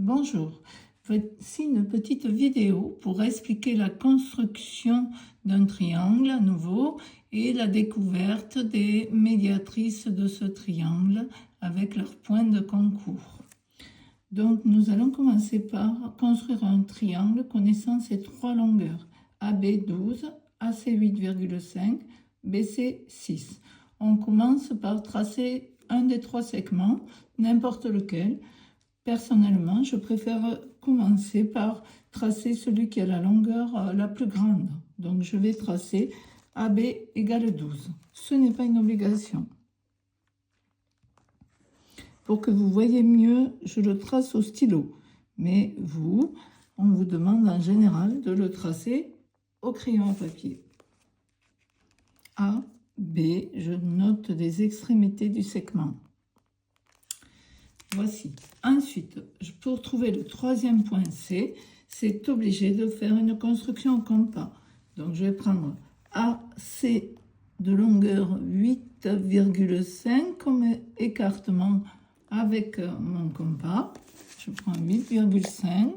Bonjour, voici une petite vidéo pour expliquer la construction d'un triangle à nouveau et la découverte des médiatrices de ce triangle avec leurs points de concours. Donc nous allons commencer par construire un triangle connaissant ses trois longueurs, AB 12, AC 8,5, BC 6. On commence par tracer un des trois segments, n'importe lequel. Personnellement, je préfère commencer par tracer celui qui a la longueur la plus grande. Donc, je vais tracer AB égale 12. Ce n'est pas une obligation. Pour que vous voyez mieux, je le trace au stylo. Mais vous, on vous demande en général de le tracer au crayon à papier. A, B, je note les extrémités du segment. Voici. Ensuite, pour trouver le troisième point C, c'est obligé de faire une construction au compas. Donc, je vais prendre AC de longueur 8,5 comme écartement avec mon compas. Je prends 8,5.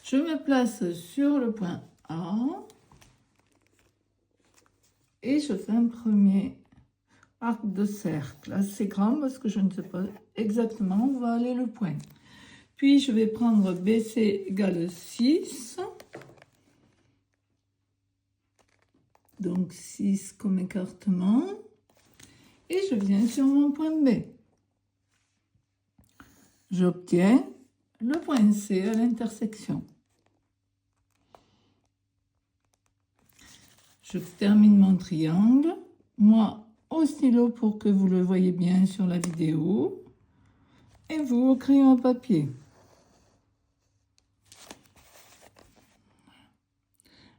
Je me place sur le point A et je fais un premier arc de cercle assez grand parce que je ne sais pas exactement où va aller le point. Puis je vais prendre BC égale 6. Donc 6 comme écartement. Et je viens sur mon point B. J'obtiens le point C à l'intersection. Je termine mon triangle. Moi, au stylo pour que vous le voyez bien sur la vidéo et vous au crayon à papier.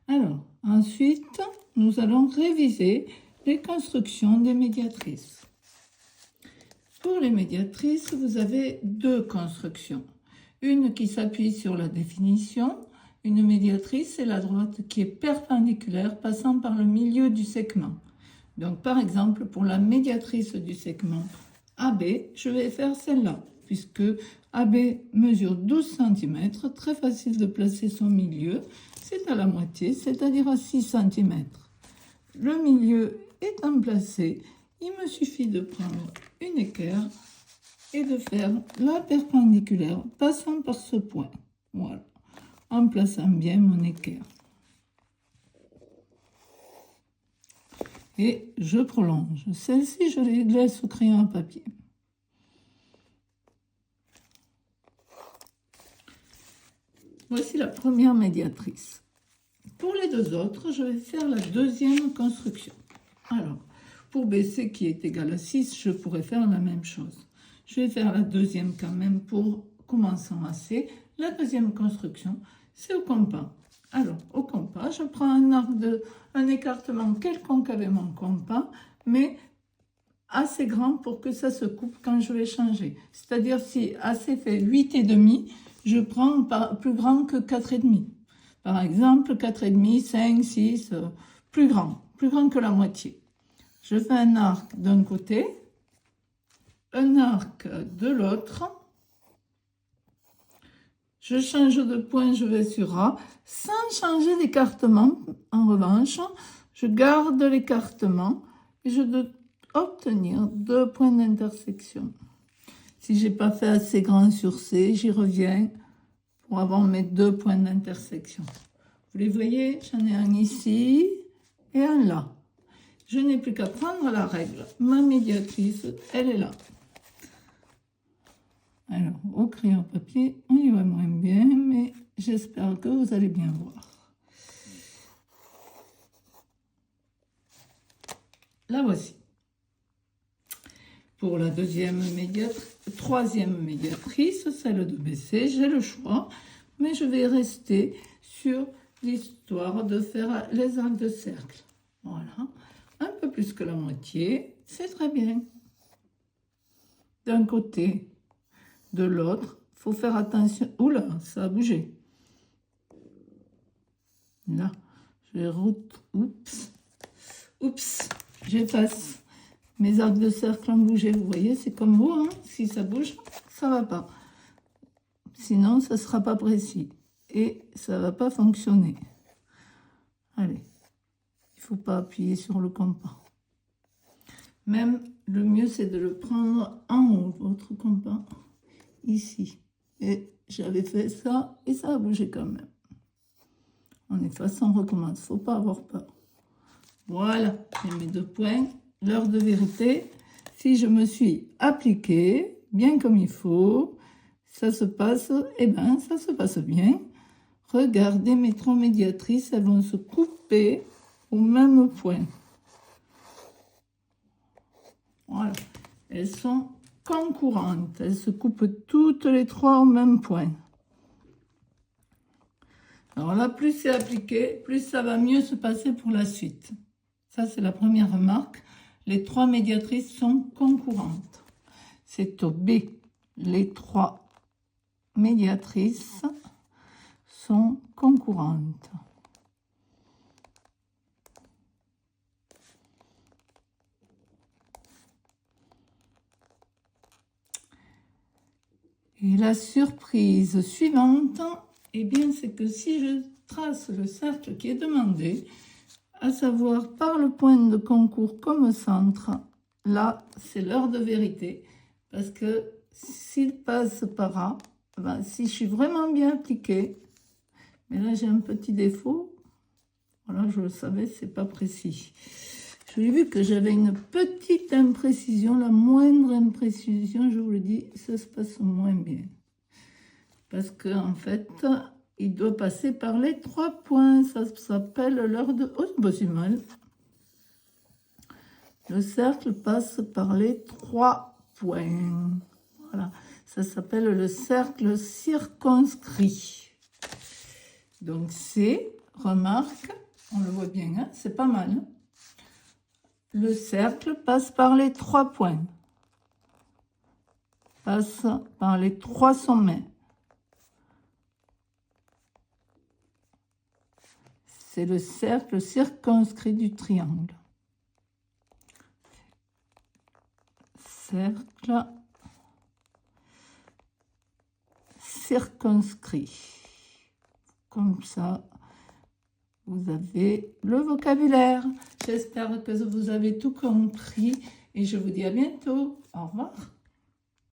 Alors, ensuite, nous allons réviser les constructions des médiatrices. Pour les médiatrices, vous avez deux constructions. Une qui s'appuie sur la définition. Une médiatrice, c'est la droite qui est perpendiculaire passant par le milieu du segment. Donc, par exemple, pour la médiatrice du segment AB, je vais faire celle-là, puisque AB mesure 12 cm, très facile de placer son milieu, c'est à la moitié, c'est-à-dire à 6 cm. Le milieu étant placé, il me suffit de prendre une équerre et de faire la perpendiculaire passant par ce point. Voilà, en plaçant bien mon équerre. Et je prolonge. Celle-ci, je les laisse au crayon à papier. Voici la première médiatrice. Pour les deux autres, je vais faire la deuxième construction. Alors, pour BC qui est égal à 6, je pourrais faire la même chose. Je vais faire la deuxième quand même pour commencer en AC. La deuxième construction, c'est au compas. Alors, au compas, je prends un écartement quelconque avec mon compas, mais assez grand pour que ça se coupe quand je vais changer. C'est-à-dire, si AC fait 8,5, je prends plus grand que 4,5. Par exemple, 4,5, 5, 6, plus grand que la moitié. Je fais un arc d'un côté, un arc de l'autre. Je change de point, je vais sur A, sans changer d'écartement. En revanche, je garde l'écartement et je dois obtenir deux points d'intersection. Si je n'ai pas fait assez grand sur C, j'y reviens pour avoir mes deux points d'intersection. Vous les voyez, j'en ai un ici et un là. Je n'ai plus qu'à prendre la règle. Ma médiatrice, elle est là. Alors, au crayon papier, on y va moins bien, mais j'espère que vous allez bien voir. La voici. Pour la troisième médiatrice, celle de BC, j'ai le choix, mais je vais rester sur l'histoire de faire les arcs de cercle. Voilà, un peu plus que la moitié, c'est très bien. D'un côté, de l'autre, il faut faire attention. Oula, ça a bougé. Là, je route. Oups, j'efface. Mes arcs de cercle ont bougé, vous voyez, c'est comme vous, hein. Si ça bouge, ça va pas. Sinon, ça sera pas précis. Et ça va pas fonctionner. Allez, il faut pas appuyer sur le compas. Même, le mieux, c'est de le prendre en haut, votre compas, ici. Et j'avais fait ça, et ça a bougé quand même. On efface, on recommence, faut pas avoir peur. Voilà, j'ai mes 2 points. L'heure de vérité, si je me suis appliquée bien comme il faut, ça se passe, eh ben, ça se passe bien. Regardez, mes 3 médiatrices, elles vont se couper au même point. Voilà, elles sont concurrentes, elles se coupent toutes les 3 au même point. Alors là, plus c'est appliqué, plus ça va mieux se passer pour la suite. Ça, c'est la première remarque. Les 3 médiatrices sont concurrentes. C'est au B. Les 3 médiatrices sont concurrentes. Et la surprise suivante, eh bien, c'est que si je trace le cercle qui est demandé, à savoir par le point de concours comme centre, là, c'est l'heure de vérité. Parce que s'il passe par là, ben, si je suis vraiment bien appliquée, mais là, j'ai un petit défaut. Voilà, je le savais, c'est pas précis. J'ai vu que j'avais une petite imprécision, la moindre imprécision, je vous le dis, ça se passe moins bien. Parce que en fait, il doit passer par les 3 points. Ça s'appelle l'heure de... Oh, c'est pas si mal. Le cercle passe par les 3 points. Voilà. Ça s'appelle le cercle circonscrit. Donc, c'est, remarque, on le voit bien, hein, c'est pas mal. Hein. Le cercle passe par les 3 points. Passe par les 3 sommets. C'est le cercle circonscrit du triangle. Cercle circonscrit. Comme ça, vous avez le vocabulaire. J'espère que vous avez tout compris et je vous dis à bientôt. Au revoir.